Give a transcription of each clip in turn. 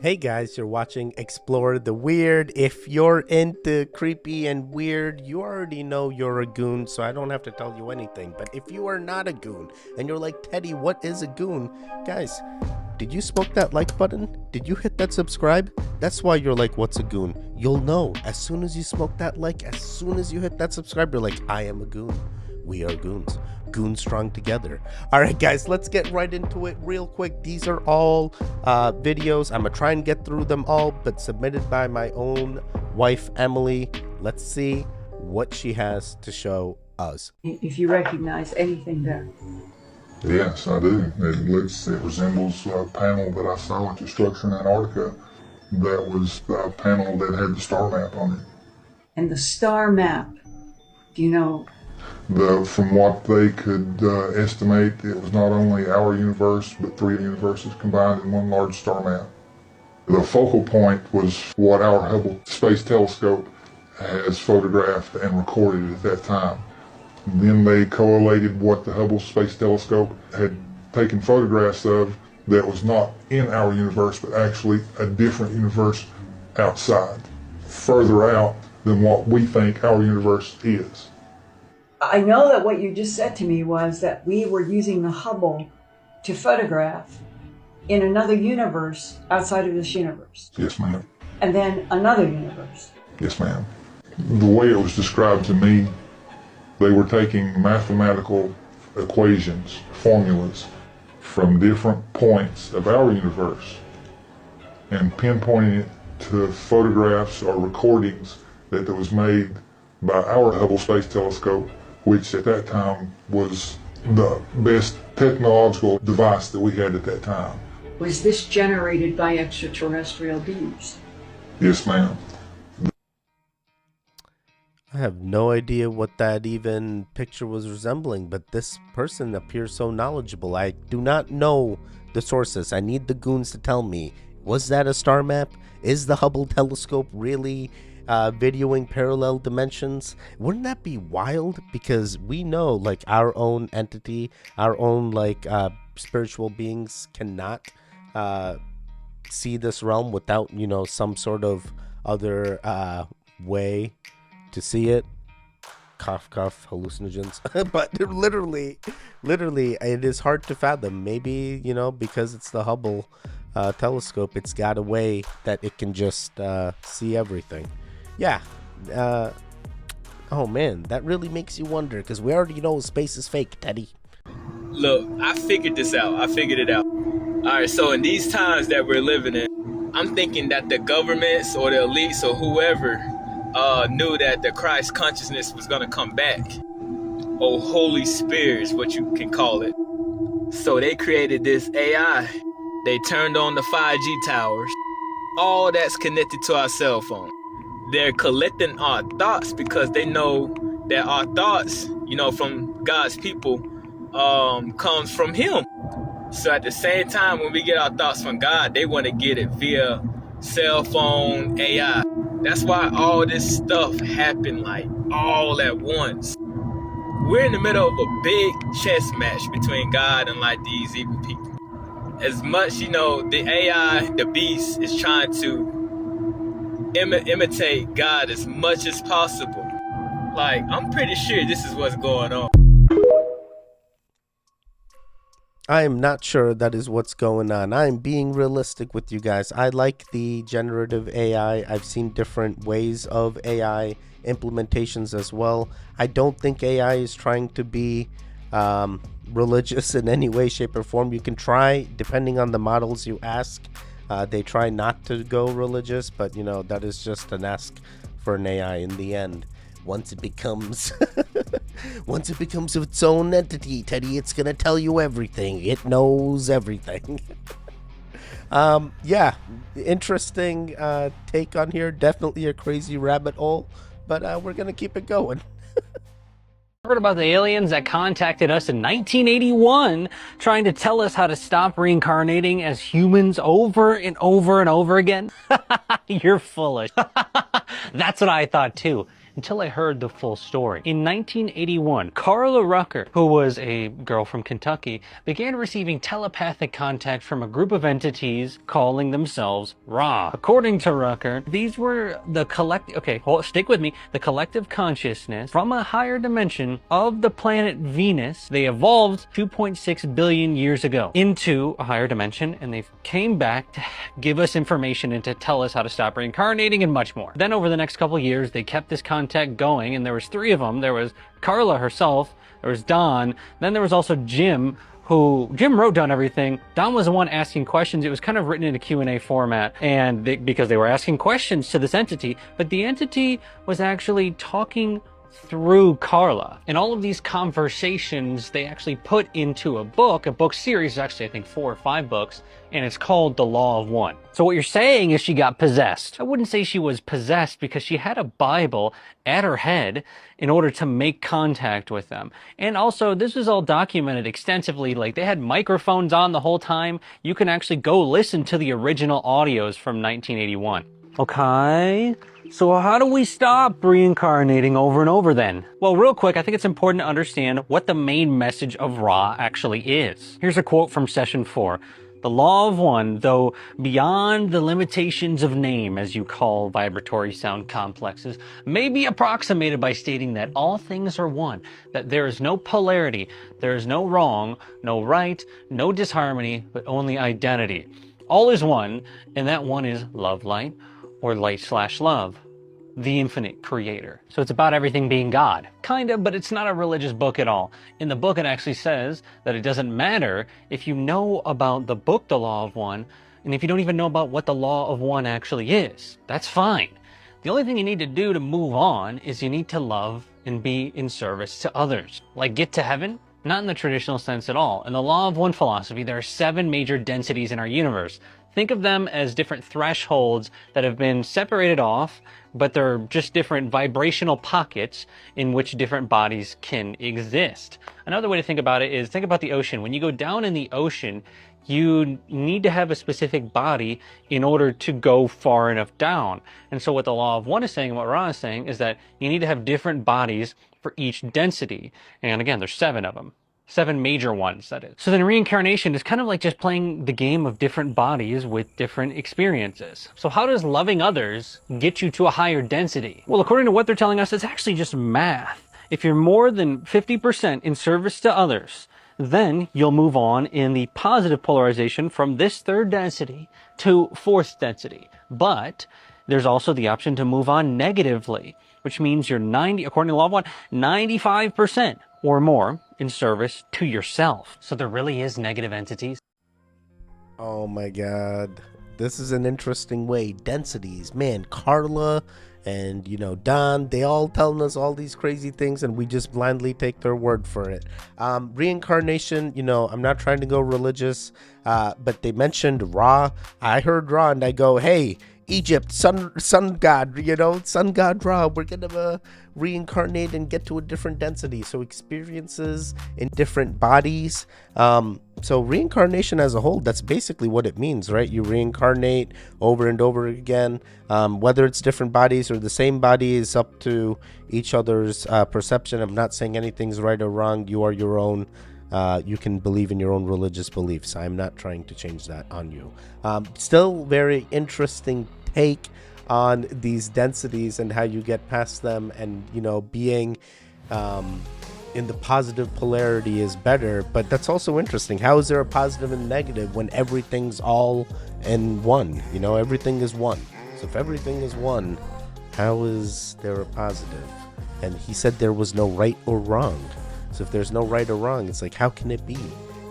Hey guys, you're watching Explore the Weird. If you're into creepy and weird, you already know you're a goon, so I don't have to tell you anything. But if you are not a goon and you're like, Teddy, what is a goon? Guys, did you smoke that like button? Did you hit that subscribe? That's why you're like, what's a goon? You'll know as soon as you smoke that like, as soon as you hit that subscribe, you're like, I am a goon. We are goons. Goons strong together. All right, guys, let's get right into it real quick. These are all videos. I'm gonna try and get through them all, but submitted by my own wife, Emily. Let's see what she has to show us. If you recognize anything there. Yes, I do. It resembles a panel that I saw at Destruction Antarctica. That was a panel that had the star map on it. And the star map, do you know? From what they could estimate, it was not only our universe, but 3 universes combined in one large star map. The focal point was what our Hubble Space Telescope has photographed and recorded at that time. Then they correlated what the Hubble Space Telescope had taken photographs of that was not in our universe, but actually a different universe outside, further out than what we think our universe is. I know that what you just said to me was that we were using the Hubble to photograph in another universe outside of this universe. Yes, ma'am. And then another universe. Yes, ma'am. The way it was described to me, they were taking mathematical equations, formulas, from different points of our universe and pinpointing it to photographs or recordings that was made by our Hubble Space Telescope, which at that time was the best technological device that we had at that time. Was this generated by extraterrestrial beings? Yes, ma'am. I have no idea what that even picture was resembling, but this person appears so knowledgeable. I do not know the sources. I need the goons to tell me. Was that a star map? Is the Hubble telescope really videoing parallel dimensions? Wouldn't that be wild? Because we know, like, our own entity, our own, like, spiritual beings cannot see this realm without, you know, some sort of other way to see it. Cough, cough, hallucinogens. But literally, it is hard to fathom. Maybe, you know, because it's the Hubble telescope, it's got a way that it can just see everything. Yeah. Oh man, that really makes you wonder, because we already know space is fake, Teddy. Look, I figured this out. I figured it out. All right, so in these times that we're living in, I'm thinking that the governments or the elites or whoever knew that the Christ consciousness was going to come back. Or Holy Spirit is what you can call it. So they created this AI. They turned on the 5G towers. All that's connected to our cell phone. They're collecting our thoughts because they know that our thoughts, you know, from God's people, comes from Him. So at the same time, when we get our thoughts from God, they want to get it via cell phone AI. That's why all this stuff happened like all at once. We're in the middle of a big chess match between God and like these evil people. As much, you know, the AI, the beast, is trying to imitate God as much as possible. Like, I'm pretty sure this is what's going on. I am not sure that is what's going on. I am being realistic with you guys. I like the generative AI. I've seen different ways of AI implementations as well. I don't think AI is trying to be religious in any way, shape, or form. You can try, depending on the models you ask. They try not to go religious, but you know, that is just an ask for an AI in the end. Once it becomes its own entity, Teddy, it's gonna tell you everything. It knows everything. Yeah, interesting take on here. Definitely a crazy rabbit hole, but we're gonna keep it going. Heard about the aliens that contacted us in 1981 trying to tell us how to stop reincarnating as humans over and over and over again? You're foolish. That's what I thought too. until I heard the full story. In 1981, Carla Rucker, who was a girl from Kentucky, began receiving telepathic contact from a group of entities calling themselves Ra. According to Rucker, these were the stick with me, the collective consciousness from a higher dimension of the planet Venus. They evolved 2.6 billion years ago into a higher dimension, and they came back to give us information and to tell us how to stop reincarnating and much more. Then over the next couple years, they kept this contact going, and there was 3 of them. There was Carla herself, there was Don, then there was also Jim, Jim wrote down everything. Don was the one asking questions. It was kind of written in a Q&A format, and because they were asking questions to this entity, but the entity was actually talking through Carla. And all of these conversations they actually put into a book series, actually I think 4 or 5 books, and it's called The Law of One. So what you're saying is she got possessed. I wouldn't say she was possessed, because she had a Bible at her head in order to make contact with them. And also, this was all documented extensively. Like, they had microphones on the whole time. You can actually go listen to the original audios from 1981. Okay. So how do we stop reincarnating over and over then? Well, real quick, I think it's important to understand what the main message of Ra actually is. Here's a quote from session 4. The law of one, though beyond the limitations of name, as you call vibratory sound complexes, may be approximated by stating that all things are one, that there is no polarity, there is no wrong, no right, no disharmony, but only identity. All is one, and that one is love light, or light/love, the infinite creator. So it's about everything being God. Kind of, but it's not a religious book at all. In the book, it actually says that it doesn't matter if you know about the book, The Law of One, and if you don't even know about what the Law of One actually is. That's fine. The only thing you need to do to move on is you need to love and be in service to others. Like get to heaven? Not in the traditional sense at all. In the Law of One philosophy, there are 7 major densities in our universe. Think of them as different thresholds that have been separated off, but they're just different vibrational pockets in which different bodies can exist. Another way to think about it is, think about the ocean. When you go down in the ocean, you need to have a specific body in order to go far enough down. And so what the Law of One is saying, and what Ra is saying, is that you need to have different bodies for each density. And again, there's 7 of them. 7 major ones, that is. So then reincarnation is kind of like just playing the game of different bodies with different experiences. So how does loving others get you to a higher density? Well, according to what they're telling us, it's actually just math. If you're more than 50% in service to others, then you'll move on in the positive polarization from this 3rd density to 4th density. But there's also the option to move on negatively, which means you're according to Law of One, 95% or more in service to yourself. So there really is negative entities. Oh my god. This is an interesting way. Densities. Man, Carla and, Don, they all telling us all these crazy things, and we just blindly take their word for it. Reincarnation, I'm not trying to go religious, but they mentioned Ra. I heard Ra, and I go, hey, Egypt, sun god, sun god Ra, we're gonna reincarnate and get to a different density. So experiences in different bodies. So reincarnation as a whole, that's basically what it means, right? You reincarnate over and over again. Whether it's different bodies or the same body is up to each other's perception. I'm not saying anything's right or wrong. You are your own. You can believe in your own religious beliefs. I'm not trying to change that on you. Still very interesting take on these densities and how you get past them, and being in the positive polarity is better. But that's also interesting. How is there a positive and negative when everything's all in one? Everything is one. So if everything is one, how is there a positive? And he said there was no right or wrong. So if there's no right or wrong, it's like, how can it be?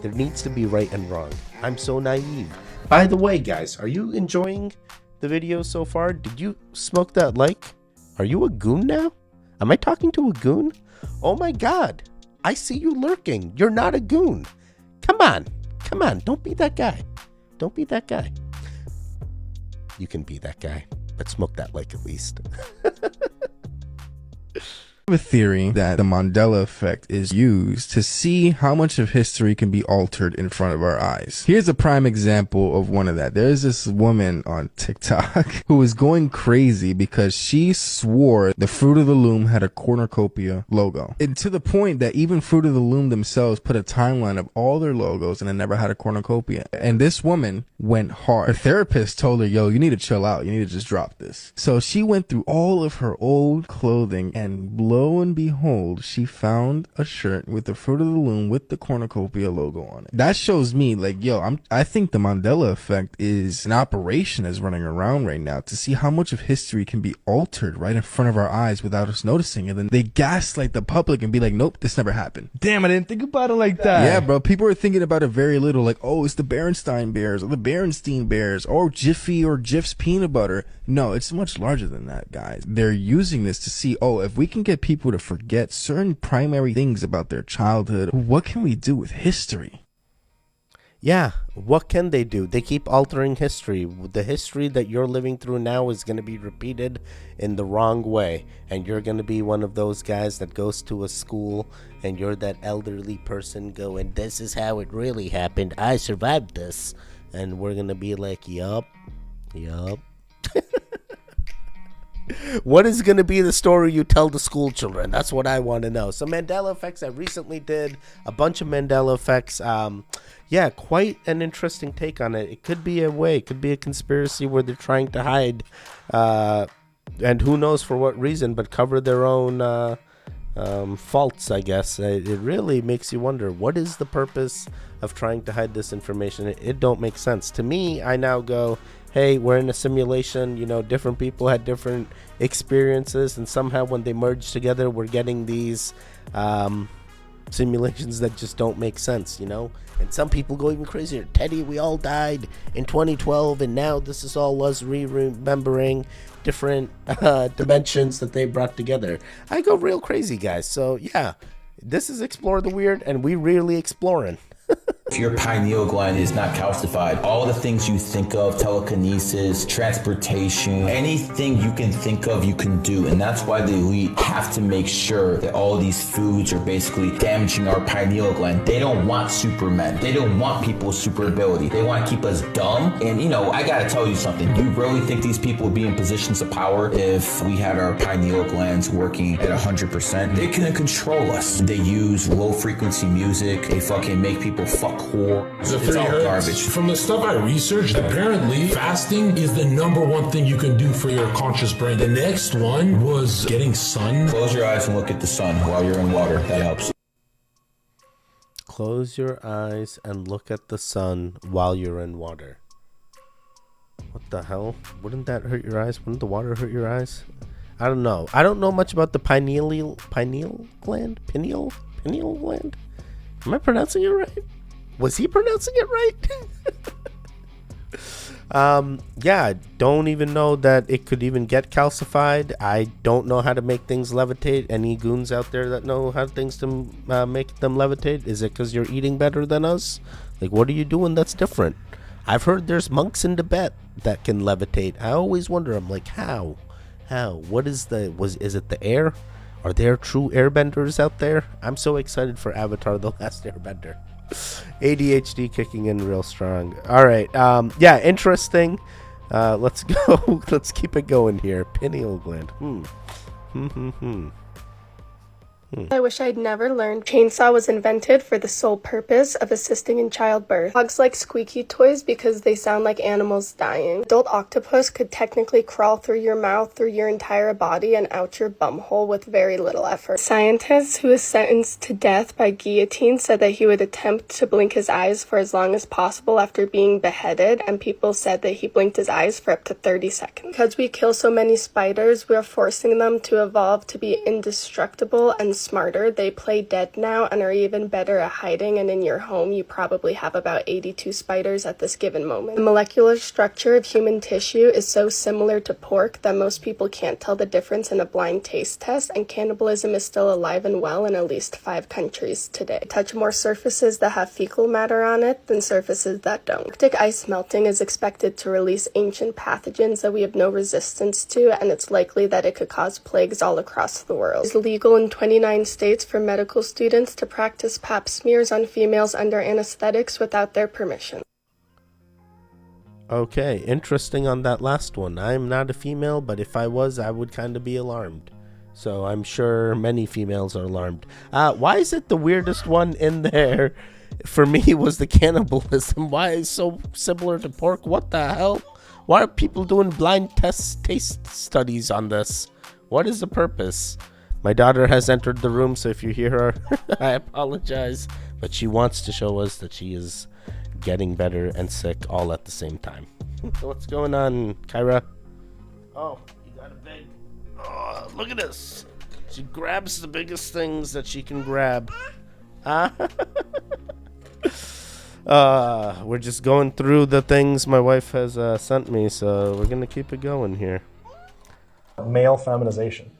There needs to be right and wrong. I'm so naive. By the way, guys, are you enjoying the video so far? Did you smoke that like? Are you a goon now? Am I talking to a goon? Oh my god. I see you lurking. You're not a goon. Come on. Don't be that guy. Don't be that guy. You can be that guy, but smoke that like at least. I have a theory that the Mandela effect is used to see how much of history can be altered in front of our eyes. Here's a prime example of one of that. There's this woman on TikTok who was going crazy because she swore the Fruit of the Loom had a cornucopia logo. And to the point that even Fruit of the Loom themselves put a timeline of all their logos and it never had a cornucopia. And this woman went hard. Her therapist told her, yo, you need to chill out. You need to just drop this. So she went through all of her old clothing, and lo and behold, she found a shirt with the Fruit of the Loom with the cornucopia logo on it. That shows me, like, yo, I think the Mandela effect is an operation that's running around right now to see how much of history can be altered right in front of our eyes without us noticing. And then they gaslight the public and be like, nope, this never happened. Damn, I didn't think about it like that. Yeah, bro, people are thinking about it very little, like, oh, it's the Berenstain Bears or the Berenstein Bears or Jiffy or Jif's peanut butter. No, it's much larger than that, guys. They're using this to see, oh, if we can get people to forget certain primary things about their childhood, what can we do with history? Yeah, what can they do? They keep altering history. The history that you're living through now is going to be repeated in the wrong way. And you're going to be one of those guys that goes to a school and you're that elderly person going, this is how it really happened. I survived this. And we're going to be like, yup. What is going to be the story you tell the school children? That's what I want to know. So Mandela effects, I recently did a bunch of Mandela effects. Yeah, quite an interesting take on it. It could be a way, it could be a conspiracy where they're trying to hide, and who knows for what reason, but cover their own faults, I guess. It really makes you wonder, what is the purpose of trying to hide this information? It don't make sense. To me, I now go, hey, we're in a simulation, you know, different people had different experiences, and somehow when they merge together, we're getting these simulations that just don't make sense, you know? And some people go even crazier. Teddy, we all died in 2012, and now this is all us remembering different dimensions that they brought together. I go real crazy, guys. So, yeah, this is Explore the Weird, and we really exploring. If your pineal gland is not calcified, all the things you think of, telekinesis, transportation, anything you can think of, you can do. And that's why the elite have to make sure that all these foods are basically damaging our pineal gland. They don't want supermen. They don't want people with super ability. They want to keep us dumb. And, you know, I got to tell you something. You really think these people would be in positions of power if we had our pineal glands working at 100%? They couldn't control us. They use low frequency music. They fucking make people fuck whore. It's all garbage. From the stuff I researched, apparently fasting is the number one thing you can do for your conscious brain. The next one was getting sun. Close your eyes and look at the sun while you're in water. That helps. Close your eyes and look at the sun while you're in water. What the hell? Wouldn't that hurt your eyes? Wouldn't the water hurt your eyes? I don't know. I don't know much about the pineal gland. Pineal gland? Am I pronouncing it right? Was he pronouncing it right? Yeah, I don't even know that it could even get calcified. I don't know how to make things levitate. Any goons out there that know how things to make them levitate? Is it because you're eating better than us? Like, what are you doing that's different? I've heard there's monks in Tibet that can levitate. I always wonder, I'm like, how? What is is it the air? Are there true airbenders out there? I'm so excited for Avatar: The Last Airbender. ADHD kicking in real strong. All right. Yeah, interesting. Let's go. Let's keep it going here. Pineal gland. I wish I'd never learned. Chainsaw was invented for the sole purpose of assisting in childbirth. Dogs like squeaky toys because they sound like animals dying. Adult octopus could technically crawl through your mouth, through your entire body, and out your bumhole with very little effort. Scientist who was sentenced to death by guillotine said that he would attempt to blink his eyes for as long as possible after being beheaded, and people said that he blinked his eyes for up to 30 seconds. Because we kill so many spiders, we are forcing them to evolve to be indestructible and smarter. They play dead now and are even better at hiding, and in your home you probably have about 82 spiders at this given moment. The molecular structure of human tissue is so similar to pork that most people can't tell the difference in a blind taste test, and cannibalism is still alive and well in at least 5 countries today. Touch more surfaces that have fecal matter on it than surfaces that don't. Arctic ice melting is expected to release ancient pathogens that we have no resistance to, and it's likely that it could cause plagues all across the world. It is legal in 29 states for medical students to practice pap smears on females under anesthetics without their permission. Okay, interesting on that last one. I'm not a female, but if I was, I would kind of be alarmed. So I'm sure many females are alarmed. Why is it the weirdest one in there for me was the cannibalism? Why is it so similar to pork? What the hell? Why are people doing blind taste studies on this? What is the purpose? My daughter has entered the room, so if you hear her, I apologize. But she wants to show us that she is getting better and sick all at the same time. What's going on, Kyra? Oh, you got a big... Oh, look at this. She grabs the biggest things that she can grab. We're just going through the things my wife has sent me, so we're going to keep it going here. Male feminization.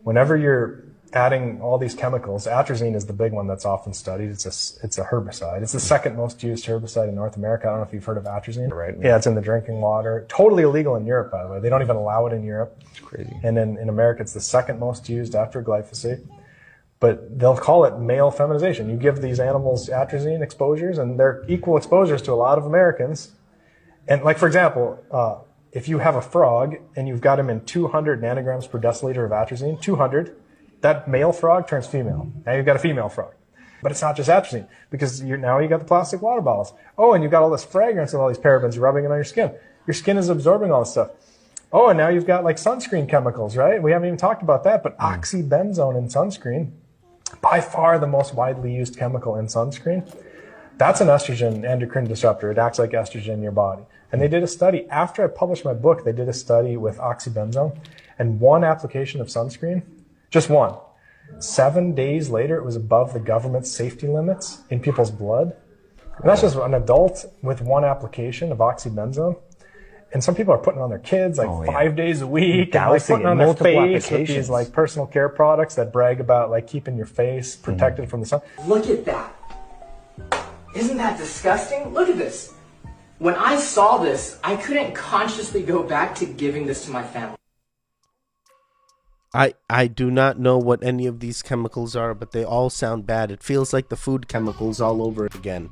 Whenever you're adding all these chemicals, atrazine is the big one that's often studied. It's a herbicide. It's the second most used herbicide in North America. I don't know if you've heard of atrazine. Right. Yeah, it's in the drinking water. Totally illegal in Europe, by the way. They don't even allow it in Europe. It's crazy. And in America, it's the second most used after glyphosate. But they'll call it male feminization. You give these animals atrazine exposures, and they're equal exposures to a lot of Americans. And like, for example, if you have a frog and you've got him in 200 nanograms per deciliter of atrazine, 200, that male frog turns female. Now you've got a female frog. But it's not just atrazine, because now you got the plastic water bottles. Oh, and you've got all this fragrance and all these parabens, you're rubbing it on your skin. Your skin is absorbing all this stuff. Oh, and now you've got like sunscreen chemicals, right? We haven't even talked about that, but oxybenzone in sunscreen, by far the most widely used chemical in sunscreen. That's an estrogen endocrine disruptor. It acts like estrogen in your body. And they did a study, after I published my book, they did a study with oxybenzone, and one application of sunscreen, just one, 7 days later, it was above the government's safety limits in people's blood. And that's just an adult with one application of oxybenzone. And some people are putting it on their kids like 5 days a week, and like putting it on their face with these like personal care products that brag about like keeping your face protected from the sun. Look at that. Isn't that disgusting? Look at this. When I saw this, I couldn't consciously go back to giving this to my family. I do not know what any of these chemicals are, but they all sound bad. It feels like the food chemicals all over again.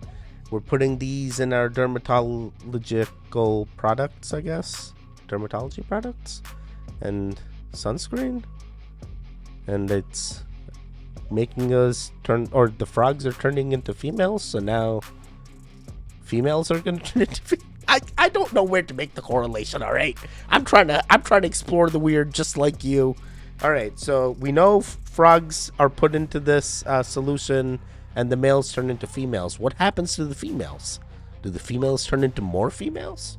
We're putting these in our dermatological products, I guess. Dermatology products? And sunscreen? And it's making us turn, or the frogs are turning into females, so now females are going to turn into I don't know where to make the correlation, all right? I'm trying to explore the weird just like you. All right, so we know frogs are put into this solution and the males turn into females. What happens to the females? Do the females turn into more females?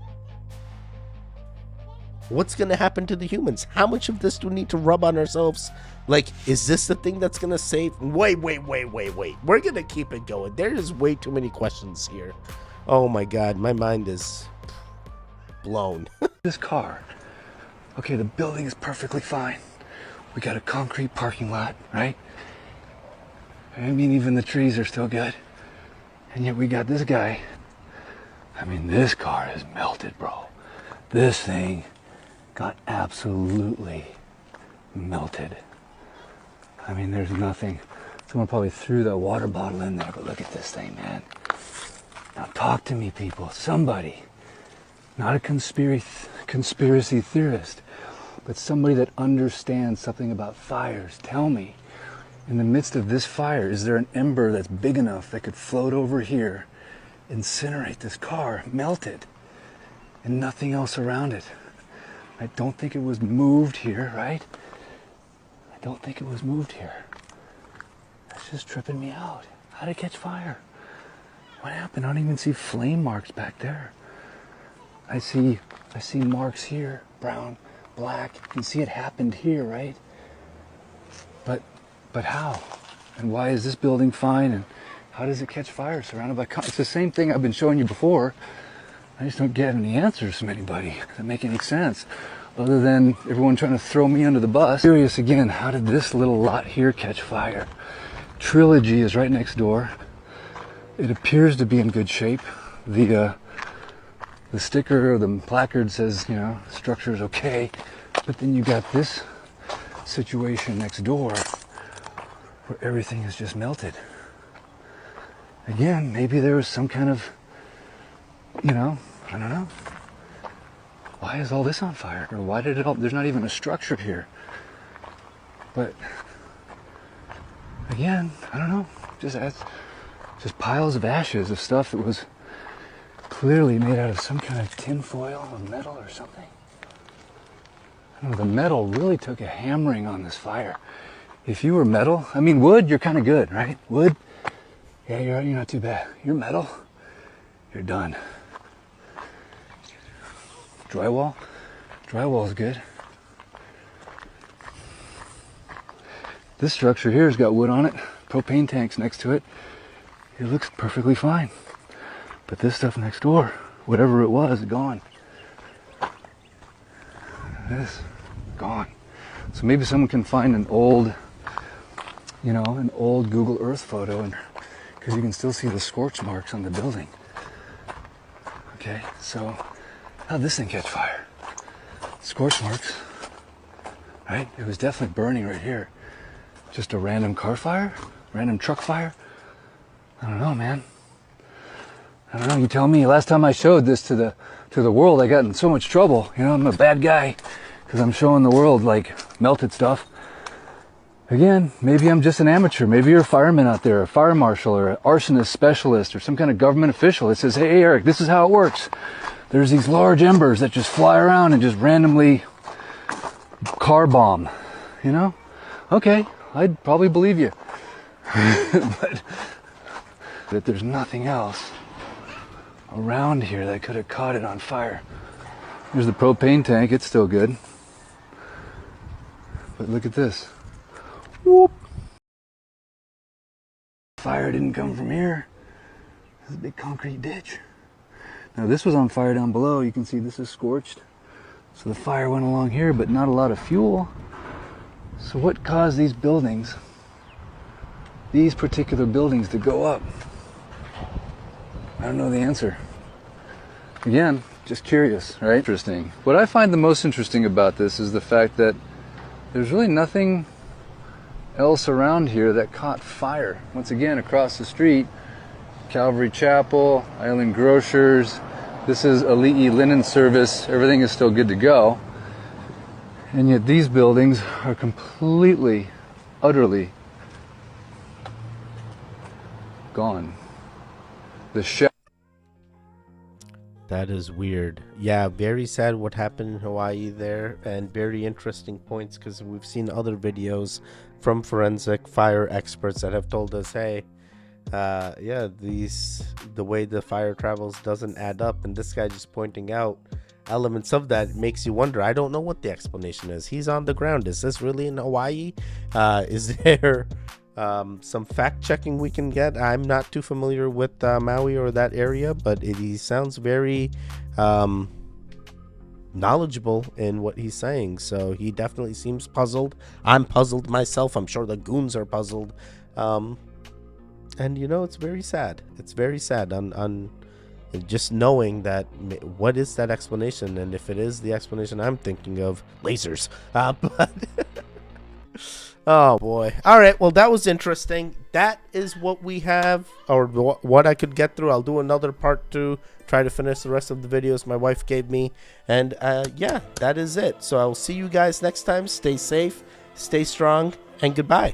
What's going to happen to the humans? How much of this do we need to rub on ourselves? Like, is this the thing that's going to save? Wait. We're going to keep it going. There is way too many questions here. Oh my God, my mind is blown. This car. Okay, the building is perfectly fine. We got a concrete parking lot, right? I mean, even the trees are still good. And yet we got this guy. I mean, this car is melted, bro. This thing got absolutely melted. I mean, there's nothing. Someone probably threw that water bottle in there, but look at this thing, man. Now talk to me, people. Somebody, not a conspiracy theorist, but somebody that understands something about fires. Tell me, in the midst of this fire, is there an ember that's big enough that could float over here, incinerate this car, melt it, and nothing else around it? I don't think it was moved here, right? I don't think it was moved here. That's just tripping me out. How did it catch fire? What happened? I don't even see flame marks back there. I see marks here, brown, black. You can see it happened here, right? But But how? And why is this building fine? And how does it catch fire surrounded by it's the same thing I've been showing you before. I just don't get any answers from anybody that make any sense, other than everyone trying to throw me under the bus. Curious again, how did this little lot here catch fire? Trilogy is right next door. It appears to be in good shape. The sticker or the placard says, you know, structure is okay, but then you got this situation next door where everything is just melted. Again, maybe there was some kind of, you know, I don't know. Why is all this on fire? Or why did it all, there's not even a structure here. But again, I don't know. Just piles of ashes of stuff that was clearly made out of some kind of tin foil or metal or something. I don't know, the metal really took a hammering on this fire. If you were metal, I mean wood, you're kind of good, right? Wood, yeah, you're not too bad. You're metal, you're done. Drywall is good. This structure here has got wood on it, propane tanks next to it. It looks perfectly fine. But this stuff next door, whatever it was, gone. This, gone. So maybe someone can find an old, you know, an old Google Earth photo, and because you can still see the scorch marks on the building. Okay, so how'd this thing catch fire? Scorch marks, right? It was definitely burning right here. Just a random car fire? Random truck fire? I don't know, man. I don't know, you tell me. Last time I showed this to the world, I got in so much trouble. You know, I'm a bad guy because I'm showing the world like melted stuff. Again, maybe I'm just an amateur. Maybe you're a fireman out there, a fire marshal or an arsonist specialist or some kind of government official that says, hey, Eric, this is how it works. There's these large embers that just fly around and just randomly car bomb, you know? Okay, I'd probably believe you. But that there's nothing else around here that could have caught it on fire. There's the propane tank, it's still good. But look at this. Whoop. Fire didn't come from here. This is a big concrete ditch. Now this was on fire down below. You can see this is scorched. So the fire went along here, but not a lot of fuel. So what caused these buildings, these particular buildings, to go up? I don't know the answer. Again, just curious, right? Interesting. What I find the most interesting about this is the fact that there's really nothing else around here that caught fire. Once again, across the street, Calvary Chapel, Island Grocers, this is Ali'i Linen Service, everything is still good to go. And yet these buildings are completely, utterly gone. The shell. That is weird. Yeah, very sad what happened in Hawaii there, and very interesting points, because we've seen other videos from forensic fire experts that have told us, hey, yeah, the way the fire travels doesn't add up, and this guy just pointing out elements of that makes you wonder. I don't know what the explanation is. He's on the ground. Is this really in Hawaii? Is there some fact checking we can get? I'm not too familiar with Maui or that area, but he sounds very knowledgeable in what he's saying, so he definitely seems puzzled. I'm puzzled myself. I'm sure the goons are puzzled, and you know, it's very sad. It's very sad on just knowing that, what is that explanation, and if it is the explanation I'm thinking of, lasers. But oh boy. All right, well, that was interesting. That is what we have, or what I could get through. I'll do another part 2, try to finish the rest of the videos my wife gave me, and yeah, that is it. So I'll see you guys next time. Stay safe, stay strong, and goodbye.